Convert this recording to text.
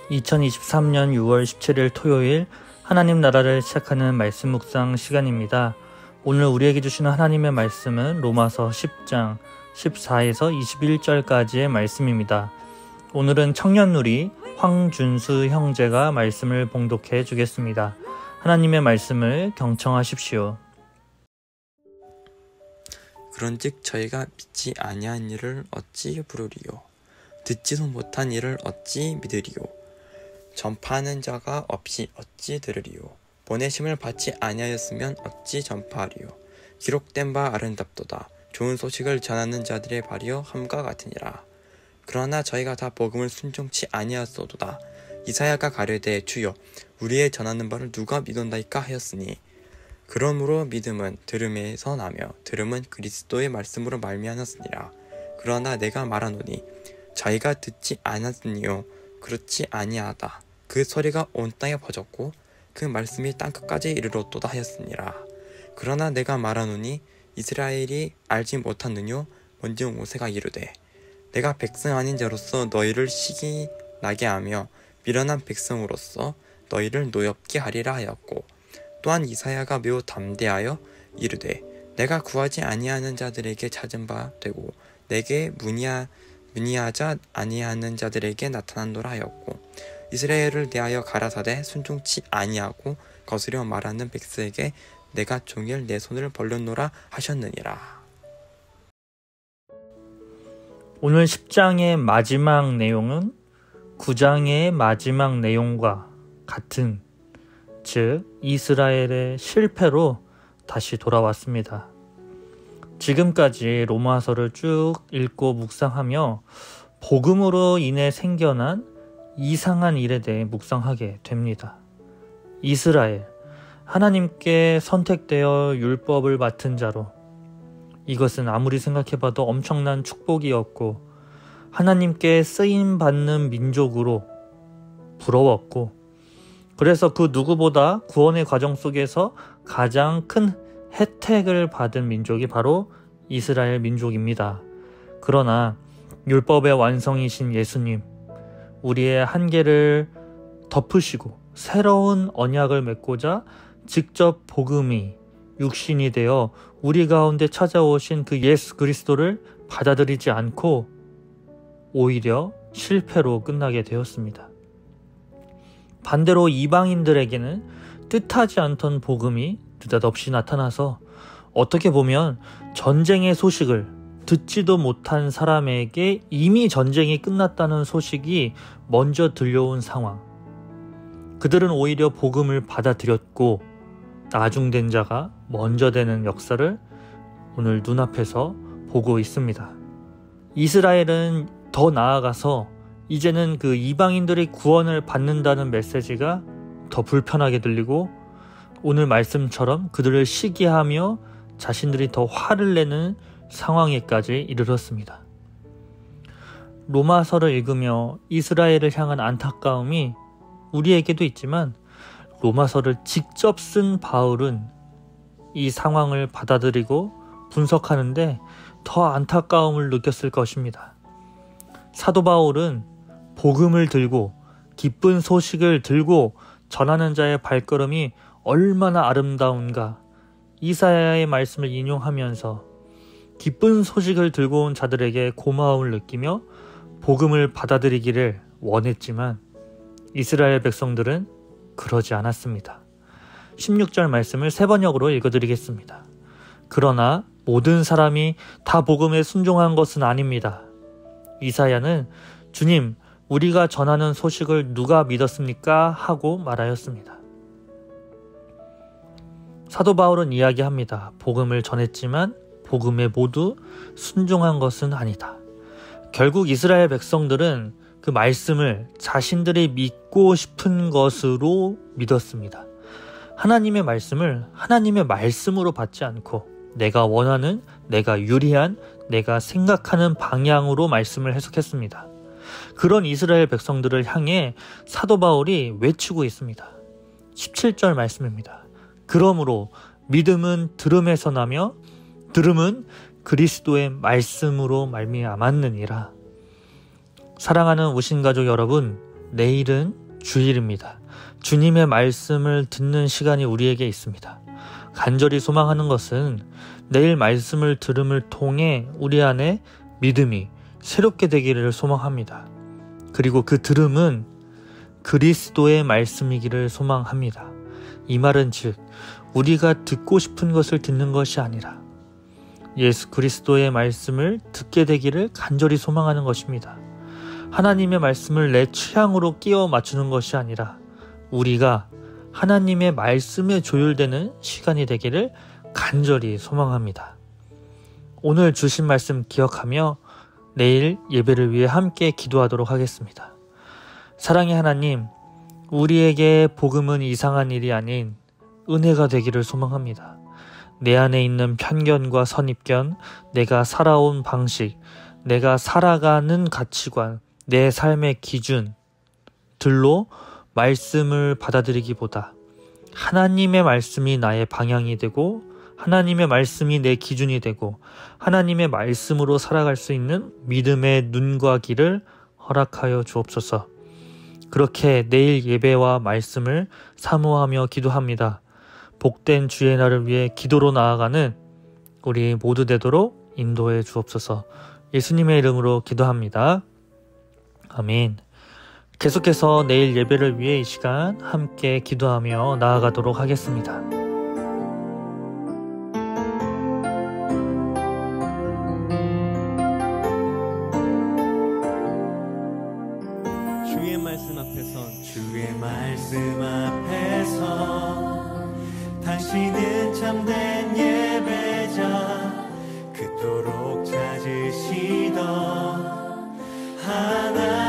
2023년 6월 17일 토요일 하나님 나라를 시작하는 말씀 묵상 시간입니다. 오늘 우리에게 주시는 하나님의 말씀은 로마서 10장 14에서 21절까지의 말씀입니다. 오늘은 청년누리 황준수 형제가 말씀을 봉독해 주겠습니다. 하나님의 말씀을 경청하십시오. 그런즉 저희가 믿지 아니한 일을 어찌 부르리요? 듣지도 못한 일을 어찌 믿으리요? 전파하는 자가 없이 어찌 들으리요? 보내심을 받지 아니하였으면 어찌 전파하리요? 기록된 바 아름답도다. 좋은 소식을 전하는 자들의 발이요 함과 같으니라. 그러나 저희가 다 복음을 순종치 아니하였소도다. 이사야가 가려되 주여 우리의 전하는 바를 누가 믿었나이까 하였으니 그러므로 믿음은 들음에서 나며 들음은 그리스도의 말씀으로 말미암았으니라. 그러나 내가 말하노니 저희가 듣지 않았으니요 그렇지 아니하다. 그 소리가 온 땅에 퍼졌고 그 말씀이 땅끝까지 이르렀도다 하였으니라. 그러나 내가 말하노니 이스라엘이 알지 못하느뇨 먼저 모세가 이르되 내가 백성 아닌 자로서 너희를 시기 나게 하며 미련한 백성으로서 너희를 노엽게 하리라 하였고 또한 이사야가 매우 담대하여 이르되 내가 구하지 아니하는 자들에게 찾은 바 되고 내게 문의하자 아니하는 자들에게 나타난노라 하였고 이스라엘을 대하여 가라사대 순종치 아니하고 거스려 말하는 백성에게 내가 종일 내 손을 벌렸노라 하셨느니라. 오늘 10장의 마지막 내용은 9장의 마지막 내용과 같은, 즉 이스라엘의 실패로 다시 돌아왔습니다. 지금까지 로마서를 쭉 읽고 묵상하며 복음으로 인해 생겨난 이상한 일에 대해 묵상하게 됩니다. 이스라엘, 하나님께 선택되어 율법을 맡은 자로, 이것은 아무리 생각해봐도 엄청난 축복이었고 하나님께 쓰임받는 민족으로 부러웠고, 그래서 그 누구보다 구원의 과정 속에서 가장 큰 혜택을 받은 민족이 바로 이스라엘 민족입니다. 그러나 율법의 완성이신 예수님, 우리의 한계를 덮으시고 새로운 언약을 맺고자 직접 복음이 육신이 되어 우리 가운데 찾아오신 그 예수 그리스도를 받아들이지 않고 오히려 실패로 끝나게 되었습니다. 반대로 이방인들에게는 뜻하지 않던 복음이 느닷없이 나타나서 어떻게 보면 전쟁의 소식을 듣지도 못한 사람에게 이미 전쟁이 끝났다는 소식이 먼저 들려온 상황. 그들은 오히려 복음을 받아들였고 나중된 자가 먼저 되는 역사를 오늘 눈앞에서 보고 있습니다. 이스라엘은 더 나아가서 이제는 그 이방인들이 구원을 받는다는 메시지가 더 불편하게 들리고 오늘 말씀처럼 그들을 시기하며 자신들이 더 화를 내는 상황에까지 이르렀습니다. 로마서를 읽으며 이스라엘을 향한 안타까움이 우리에게도 있지만 로마서를 직접 쓴 바울은 이 상황을 받아들이고 분석하는데 더 안타까움을 느꼈을 것입니다. 사도 바울은 복음을 들고 기쁜 소식을 들고 전하는 자의 발걸음이 얼마나 아름다운가, 이사야의 말씀을 인용하면서 기쁜 소식을 들고 온 자들에게 고마움을 느끼며 복음을 받아들이기를 원했지만 이스라엘 백성들은 그러지 않았습니다. 16절 말씀을 세 번역으로 읽어드리겠습니다. 그러나 모든 사람이 다 복음에 순종한 것은 아닙니다. 이사야는 주님, 우리가 전하는 소식을 누가 믿었습니까? 하고 말하였습니다. 사도 바울은 이야기합니다. 복음을 전했지만 복음에 모두 순종한 것은 아니다. 결국 이스라엘 백성들은 그 말씀을 자신들이 믿고 싶은 것으로 믿었습니다. 하나님의 말씀을 하나님의 말씀으로 받지 않고 내가 원하는, 내가 유리한, 내가 생각하는 방향으로 말씀을 해석했습니다. 그런 이스라엘 백성들을 향해 사도 바울이 외치고 있습니다. 17절 말씀입니다. 그러므로 믿음은 들음에서 나며 들음은 그리스도의 말씀으로 말미암았느니라. 사랑하는 우신가족 여러분, 내일은 주일입니다. 주님의 말씀을 듣는 시간이 우리에게 있습니다. 간절히 소망하는 것은 내일 말씀을 들음을 통해 우리 안에 믿음이 새롭게 되기를 소망합니다. 그리고 그 들음은 그리스도의 말씀이기를 소망합니다. 이 말은 즉 우리가 듣고 싶은 것을 듣는 것이 아니라 예수 그리스도의 말씀을 듣게 되기를 간절히 소망하는 것입니다. 하나님의 말씀을 내 취향으로 끼워 맞추는 것이 아니라 우리가 하나님의 말씀에 조율되는 시간이 되기를 간절히 소망합니다. 오늘 주신 말씀 기억하며 내일 예배를 위해 함께 기도하도록 하겠습니다. 사랑의 하나님, 우리에게 복음은 이상한 일이 아닌 은혜가 되기를 소망합니다. 내 안에 있는 편견과 선입견, 내가 살아온 방식, 내가 살아가는 가치관, 내 삶의 기준들로 말씀을 받아들이기보다 하나님의 말씀이 나의 방향이 되고 하나님의 말씀이 내 기준이 되고 하나님의 말씀으로 살아갈 수 있는 믿음의 눈과 귀를 허락하여 주옵소서. 그렇게 내일 예배와 말씀을 사모하며 기도합니다. 복된 주의 날을 위해 기도로 나아가는 우리 모두 되도록 인도해 주옵소서. 예수님의 이름으로 기도합니다. 아멘. 계속해서 내일 예배를 위해 이 시간 함께 기도하며 나아가도록 하겠습니다. 주의 말씀 앞에서 당신은 참된 예배자 그토록 찾으시던 하나님